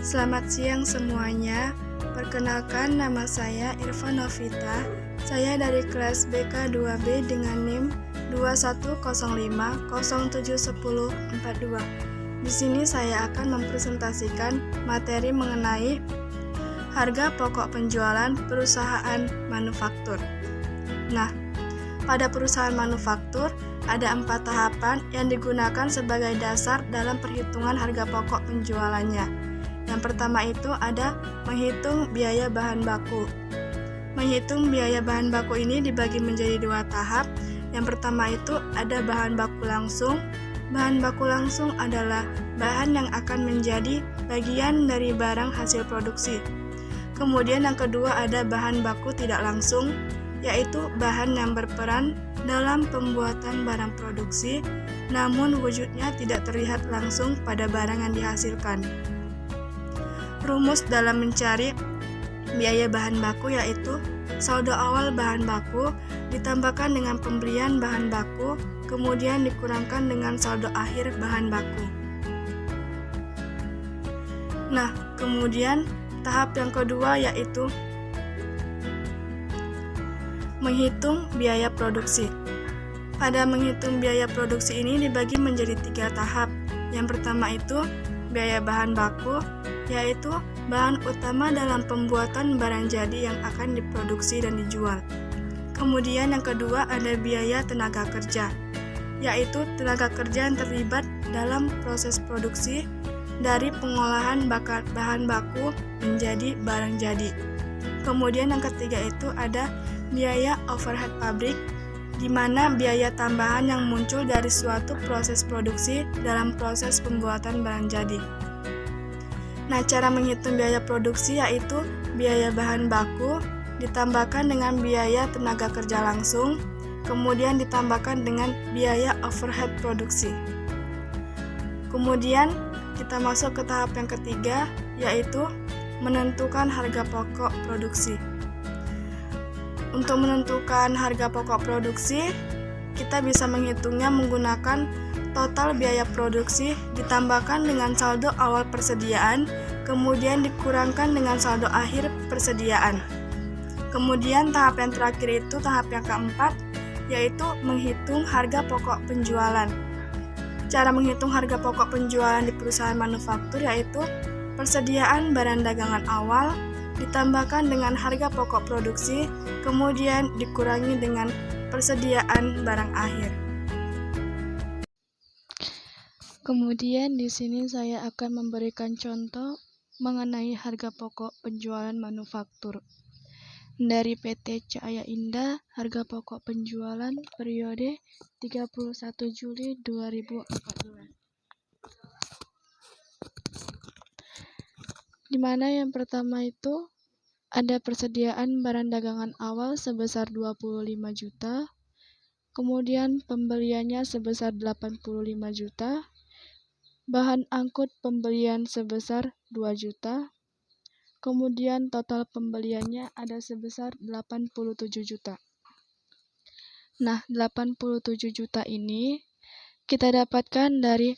Selamat siang semuanya. Perkenalkan, nama saya Irfa Novita. Saya dari kelas BK 2B dengan NIM 2105071042. Di sini saya akan mempresentasikan materi mengenai harga pokok penjualan perusahaan manufaktur. Nah, pada perusahaan manufaktur ada 4 tahapan yang digunakan sebagai dasar dalam perhitungan harga pokok penjualannya. Yang pertama itu ada menghitung biaya bahan baku. Menghitung biaya bahan baku ini dibagi menjadi 2 tahap. Yang pertama itu ada bahan baku langsung. Bahan baku langsung adalah bahan yang akan menjadi bagian dari barang hasil produksi. Kemudian yang kedua ada bahan baku tidak langsung, yaitu bahan yang berperan dalam pembuatan barang produksi, namun wujudnya tidak terlihat langsung pada barang yang dihasilkan. Rumus dalam mencari biaya bahan baku yaitu saldo awal bahan baku ditambahkan dengan pembelian bahan baku, kemudian dikurangkan dengan saldo akhir bahan baku. Nah, kemudian tahap yang kedua yaitu menghitung biaya produksi. Pada menghitung biaya produksi ini dibagi menjadi 3 tahap. Yang pertama itu biaya bahan baku, yaitu bahan utama dalam pembuatan barang jadi yang akan diproduksi dan dijual. Kemudian yang kedua ada biaya tenaga kerja, yaitu tenaga kerja yang terlibat dalam proses produksi dari pengolahan bahan baku menjadi barang jadi. Kemudian yang ketiga itu ada biaya overhead pabrik, di mana biaya tambahan yang muncul dari suatu proses produksi dalam proses pembuatan barang jadi. Nah, cara menghitung biaya produksi yaitu biaya bahan baku ditambahkan dengan biaya tenaga kerja langsung, kemudian ditambahkan dengan biaya overhead produksi. Kemudian kita masuk ke tahap yang ketiga, yaitu menentukan harga pokok produksi. Untuk menentukan harga pokok produksi, kita bisa menghitungnya menggunakan total biaya produksi ditambahkan dengan saldo awal persediaan, kemudian dikurangkan dengan saldo akhir persediaan. Kemudian tahap yang terakhir itu tahap yang keempat, yaitu menghitung harga pokok penjualan. Cara menghitung harga pokok penjualan di perusahaan manufaktur yaitu persediaan barang dagangan awal ditambahkan dengan harga pokok produksi, kemudian dikurangi dengan persediaan barang akhir. Kemudian di sini saya akan memberikan contoh mengenai harga pokok penjualan manufaktur. Dari PT Cahaya Indah, harga pokok penjualan periode 31 Juli 2014. Di mana yang pertama itu ada persediaan barang dagangan awal sebesar 25 juta, kemudian pembeliannya sebesar 85 juta, bahan angkut pembelian sebesar 2 juta, kemudian total pembeliannya ada sebesar 87 juta. Nah, 87 juta ini kita dapatkan dari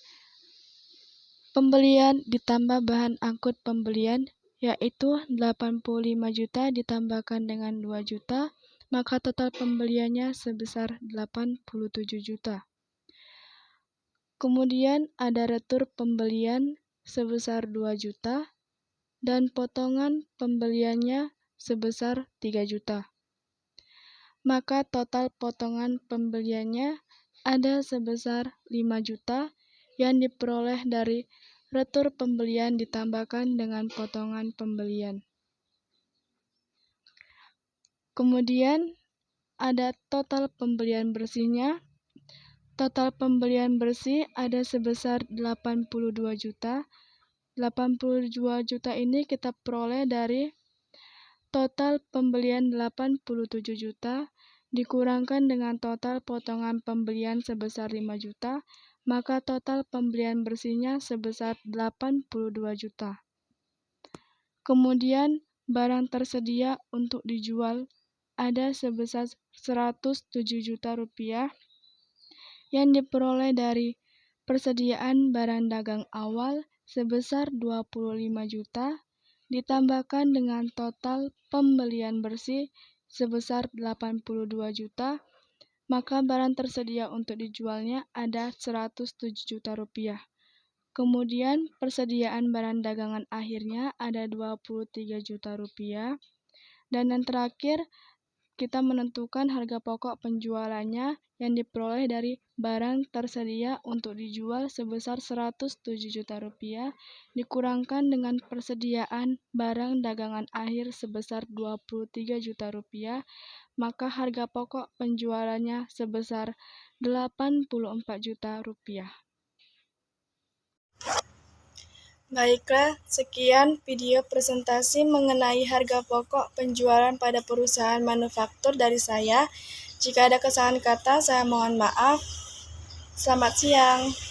pembelian ditambah bahan angkut pembelian, yaitu 85 juta ditambahkan dengan 2 juta, maka total pembeliannya sebesar 87 juta. Kemudian ada retur pembelian sebesar 2 juta dan potongan pembeliannya sebesar 3 juta. Maka total potongan pembeliannya ada sebesar 5 juta yang diperoleh dari retur pembelian ditambahkan dengan potongan pembelian. Kemudian ada total pembelian bersihnya. Total pembelian bersih ada sebesar 82 juta. 82 juta ini kita peroleh dari total pembelian 87 juta dikurangkan dengan total potongan pembelian sebesar 5 juta, maka total pembelian bersihnya sebesar 82 juta. Kemudian barang tersedia untuk dijual ada sebesar 107 juta rupiah yang diperoleh dari persediaan barang dagang awal sebesar 25 juta ditambahkan dengan total pembelian bersih sebesar 82 juta, maka barang tersedia untuk dijualnya ada 107 juta rupiah. Kemudian persediaan barang dagangan akhirnya ada 23 juta rupiah. Dan yang terakhir, kita menentukan harga pokok penjualannya yang diperoleh dari barang tersedia untuk dijual sebesar 107 juta rupiah dikurangkan dengan persediaan barang dagangan akhir sebesar 23 juta rupiah, maka harga pokok penjualannya sebesar 84 juta rupiah. Baiklah, sekian video presentasi mengenai harga pokok penjualan pada perusahaan manufaktur dari saya. Jika ada kesalahan kata, saya mohon maaf. Selamat siang.